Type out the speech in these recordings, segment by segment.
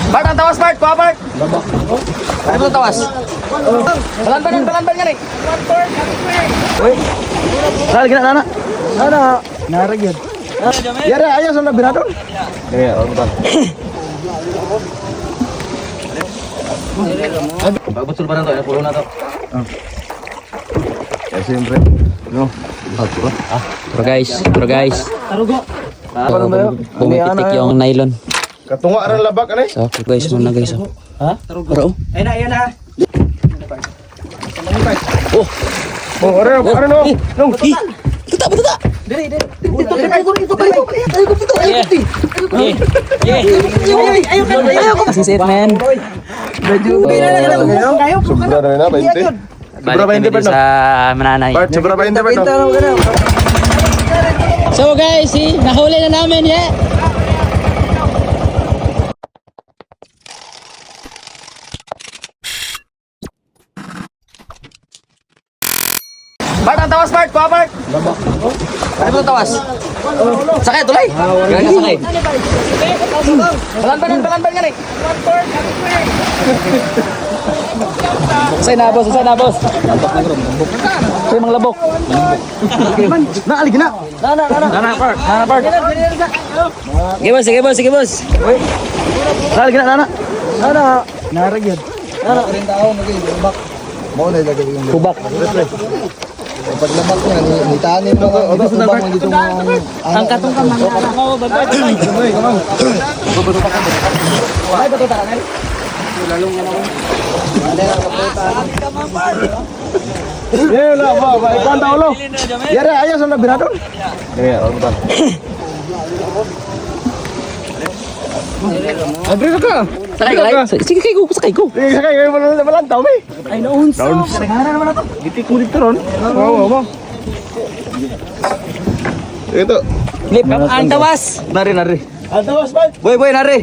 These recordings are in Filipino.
Bart, ang tawas, Bart. Kuha, Bart. Ano ito tawas? Balan nga rin. Uy. Lagi na, nana. Nana. Narag yun. Yara, ayaw sa nabinadon. Kaya, betul. Bagbutul pa na to, pulo na to. Ya, siyempre. No. Bro guys. Tarugo. Pumipitik yung nylon. Katunga ran labak anay. So, guys muna guys. Ha? Tarugo. Ayan na. Oh, are no. No. Tuta. Dili. Yeah. Kasi it man. Sobra na 20. Balik kami din sa Mananay. Bart, sobra 20 ba to? So guys, nahuli na namin Bart, ang tawas, Bart. Kuha, Bart. Ano ito tawas? Sakay, tulay. Gano'n sakay. Balan nga rin. Usay na boss. Usay mga labok. Naalig na. Nana, Bart. Sige boss. Naalig na, Nana. Narag yun. Mo na lagay yung Kubak. paglamak niya ni tanin mo ubak mo dito mo Ang katong ka mga. Ay, bato taranay. la ba ikon daw lo Yara, ayaw sa nabinadon. kaya betul. Agri ka. Sige sakay ko. Sakay kayo malantaw mi. Ay, naunsa. Nagahara naman ako. Gitik mo dito ron. Oo. Ito. Lip ang tawas. Nari. Atawas ba? Boy, nari.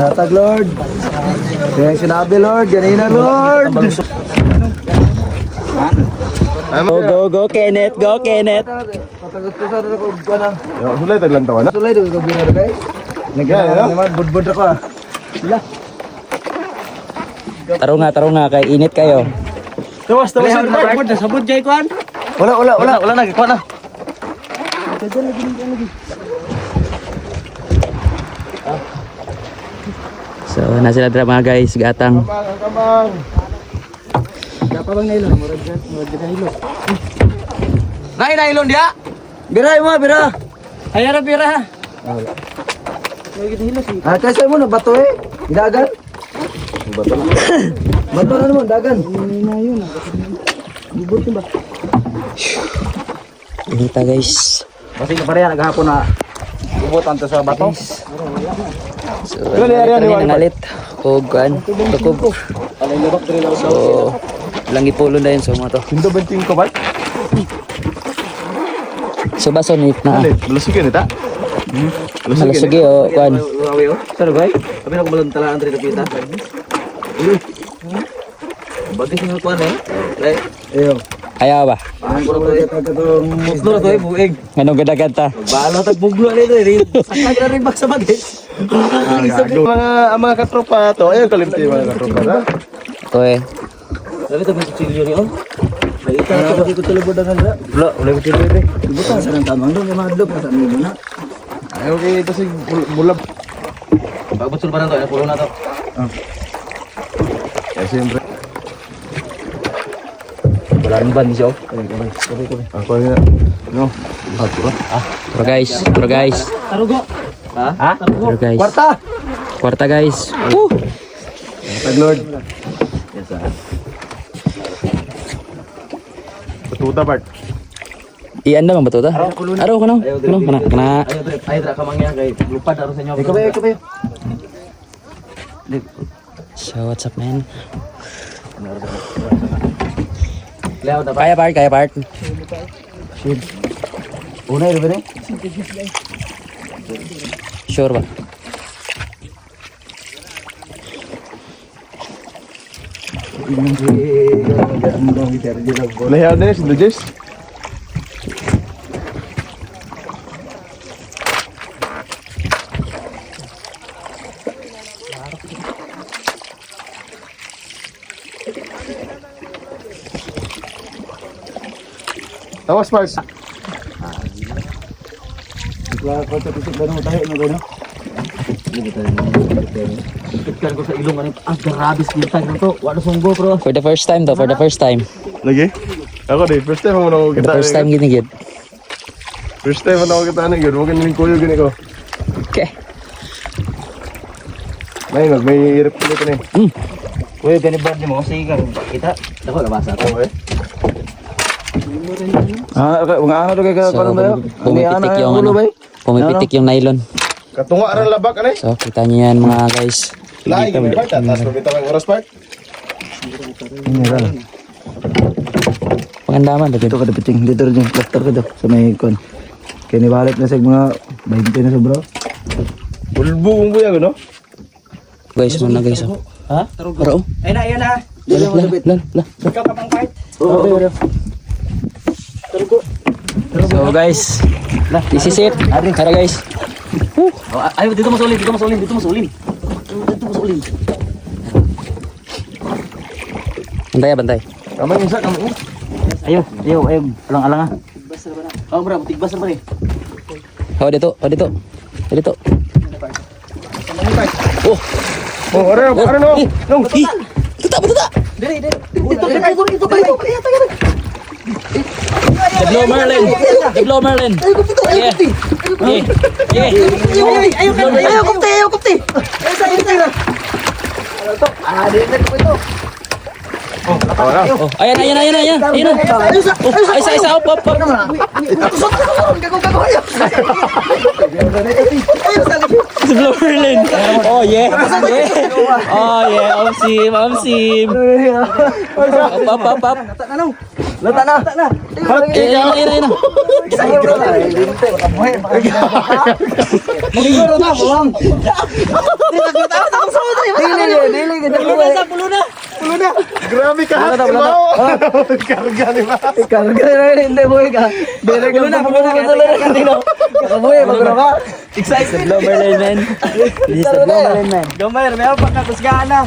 Tatag, Lord. Yan sinabi, Lord. Ganina, Lord. Go Kenneth. Sulay taglantaw na. Tulay, doon ka binaro kay. Nagkaya naman, budbud ako ah. Sila. Taro nga kay init kayo. Tawas Sabot jay kuan. Wala na kuan na. So na sila dra mga guys, gatang. Kamang. Kapabang nailon, murag nailon. Nailon dia. Bira mo, bira. Ayara bira. Ah, kasi mo na bato eh. Dagan. Bato na naman, dagan. Bubutin ba? Inita guys. Kasi na pareha naghapon na bubutan to sa bato. So nangalit. Kugan. Tukog. So lang ipulo na yun so mo to. Sindo benting ko ba? So baso nit na. Malusigin ita. Malasigi o kuan. Sir, bay? Kami na kumalang talaan rin na pita. Batis yung kuan eh. Ayo. Ayaw ba? Ang ko katong muslo na to eh, buig. Anong gadagan ta? Balo tag buglo na ito eh. Sakay na rin bak sa bagay. Mga katropa to, ayun kalimti mga katropa na. Ito eh. Dali to may kutsilyo ni on. May ita ka dito tulubod na nga. Wala, wala kutsilyo rin. Ibutan sa nang tamang doon, may madlog na sa mo na. Ayaw kayo ito si bulab. Bagbutul pa na to, pulo na to. Ya siyempre. Wala rin ban siya. Ako na. No. Pero guys. Tarugo. Ha? Pero guys. Kwarta guys. Tag Lord. Yes ah. Patuta Bart. Iyan na bang bato ta? Araw ka na. Kana. Ayo tra ka mangya kay lupa daro sa inyo. Ikaw ba? So what's up man? Leo ta. Kaya part. Una rin ba? Sure ba? Lahiyaw na yun, si Dujes. Tawas, Parts. Ikan ko sa ilong ano. Ah, garabis kita to. Wala song GoPro. For the first time to, for the first time. Lagi? Ako din. First time mo na ako For kita. the first time ginigid. First time mo na ako kita na yun. Huwag ka kuyo gini ko. Okay. May hirap ulit na eh. Kuya, ganit ba mo? Sige ka. Kita. Ako, labasa to. Okay. Mga ano kay ka So, parang ba? pumipitik yung ano, pumipitik yung nylon. Katunga rin labak ano eh. So, kita niyo yan mga guys. Laing gini Part. Tapos pagkita mo yung oras Part. Pangandaman, David. Dito ka dapiting, dito rin yung cluster ko daw sa may kon. Kaya nibalik na sa mga 20 na sobra. Bulbo kong buya no? Guys, muna guys. Oh. Ha? Bro. Ayun na. La. Ikaw ka pang part. So guys, this is it. Tara guys. Ay, dito mo sulin. Dito mo sulin. Bantay, bantay. Kamay isa, kamay. Ayo. Alang-alang ah. Oh, bro, tigbas na ba eh? Oh, dito. Dito. Oh, Oh, ano no? no. Tuta. The Blow Merlin. Yeah. Ayo, kupti. Oh, ayan. Oh, isa. Up. The Blow Merlin. Oh, yeah. Oh, yeah. Omsim. Up. Lata na. Ayan. Siguro na, buwang. Dili kita Pulo na. Grabe ka hati mo! Karga ni ba? Karga na hindi boy ka. Dili ka na pulo na. Kaboy, magro ka. The Blow Merlin, man. This is the Blow Merlin, man. Gamay, may ako pagkakusgaan na.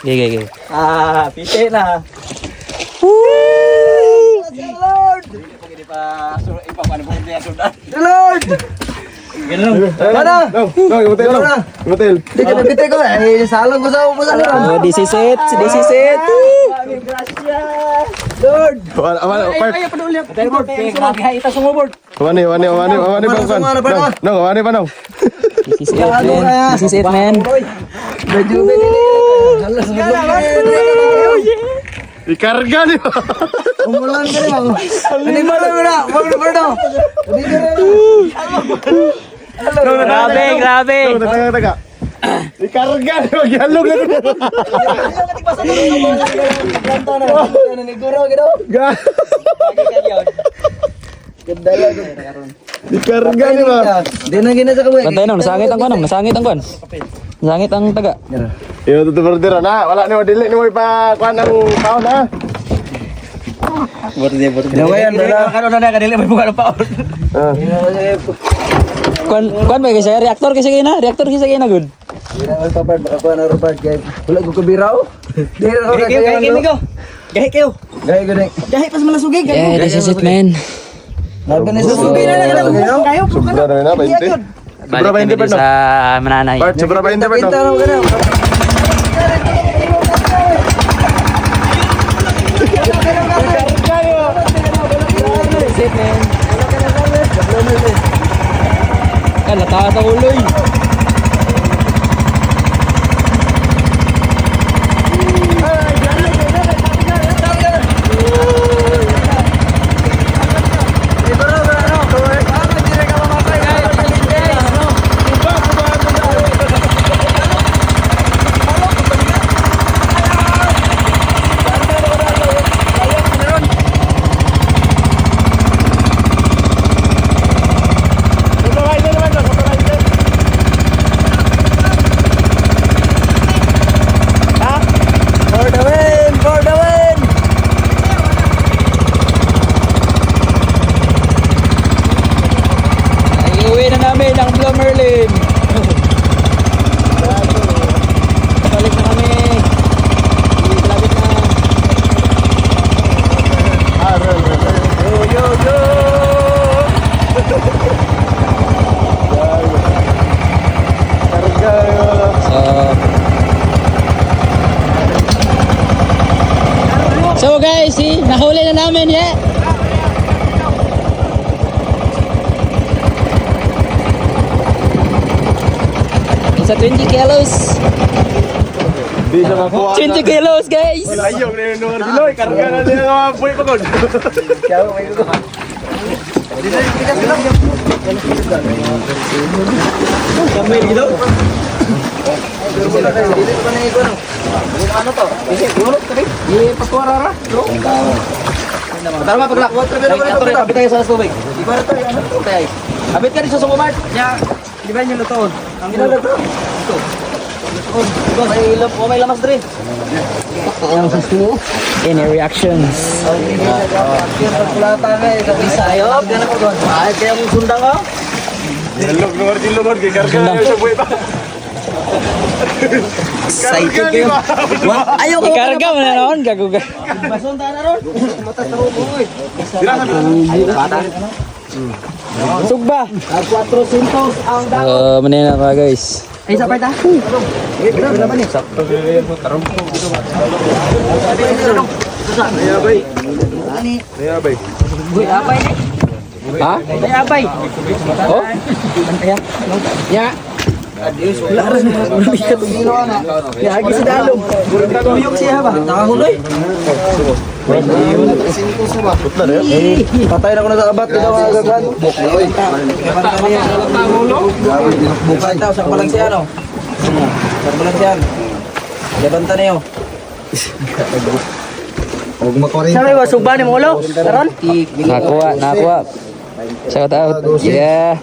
Okay. Ah, pite na. Lord! Mana? No, ibutil lang. Ibutil. Di ka nabite ko eh. Salang ko sa upusan na. Oh, this is it. Lord! Part. Ita sumubord. Wani pa kan. No, wani pa no. This is it, man. Medyo halas mo. Ikarga ni ba? Umulan ka rin ako. Hindi mo na. Grabe. Taga. Ikarga ni ba? Gyalog na. Ikarga ni ba? Di na ginasa ka boy. Bantay nang, nasangit ang kwan. Nasangit ang taga. Yo tutur na. Wala ni mo dili ni mo pa kuan ang taon ha. Ginawayan mo na. Ano na kadili may buka ng paon. Kwan ba kasi reactor kasi kayo na good. Ginawayan pa part. Ako na repart kay. Wala ko kabiraw. Di na ako Gahi kayo. Gaya gani. Gahi pas malasugay. Yeah, this is it, man. Laban na sa Sugay na lang. Kayo. Sobra na na 20. Balik kami din sa mananay. Part sobra 20 pa Pinta no. na gani. Kan lataas ang uloy. So guys, nahuli na namin, yeah. It's a 20 kilos. Di siya makuha. 20 kilos, guys. Ayok na yung numero Diloy. Karga na din ang mga buhay pa kon. Tara pagla. Abit tayo sa tubig. Ibarat tayo ano to tayo. Abit ka rin sa sumumart. Ya, di ba yung lutoon? Ang ginagawa. Ito. May lamas dre. Any reactions? Wala tayo sa Bisayop. Ay, kaya mong sundang ka. Dilog numero Diloy. Karga na yung buhay pa. Excited kayo. Ayaw ko. Ikarga mo na noon, gaguga. Masunta na ron. Matas na mo boy. Bata. Sugba. 400 ang daw. Manina pa guys. Ay, sa parta. Ganda ba ni? Sakto ko tarong ko. Ayabay. Ani? Ayabay. Uy, apay ni. Ha? Ay, apay. Oh? Ya. Wala rin mga bigat ng ginawa na. Yagi si Dalong. Tuyok siya ba? Nakahuloy. Patay na ko na sa abat. Ito mga agad. Bukay tao, saan pa lang siya, no? Saan pa lang siya? Labanta niyo. Huwag makurin. Sabi ba, sugba ni mo ulo? Karon? Nakuha. Shout out. Yeah.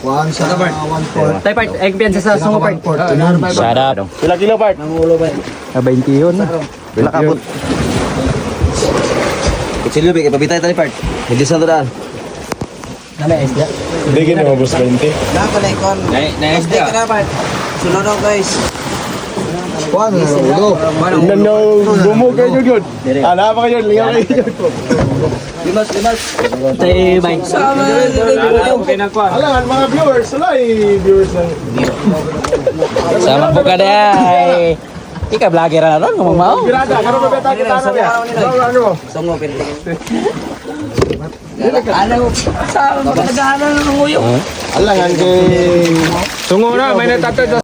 One sa 1 Tay part, egg pian sa sungo part. Shout out. Pila kilo part? Nangulo ba? 20 yun. Bila kabot. Kutsilyo, bigay pabitay tali part. Hindi sa daan. Nami isda. Hindi gini mabos 20. Napalikon. Isda ka na part. Sunod guys. Kuhan, ulo. Tingnan nyo, bumog kayo yun. Ala pa kayo, lingaw kayo yun. Limas. Tay bay. Alangan mga viewers, wala viewers lang. Sama po ka day. Ika vlogger na ron, ngomong mau. Pirada, karon ba beta kita na ba? Ano mo? Sungo pero. Ano? Sa naghahanan ng nguyo. Alangan kay tungo na may natatad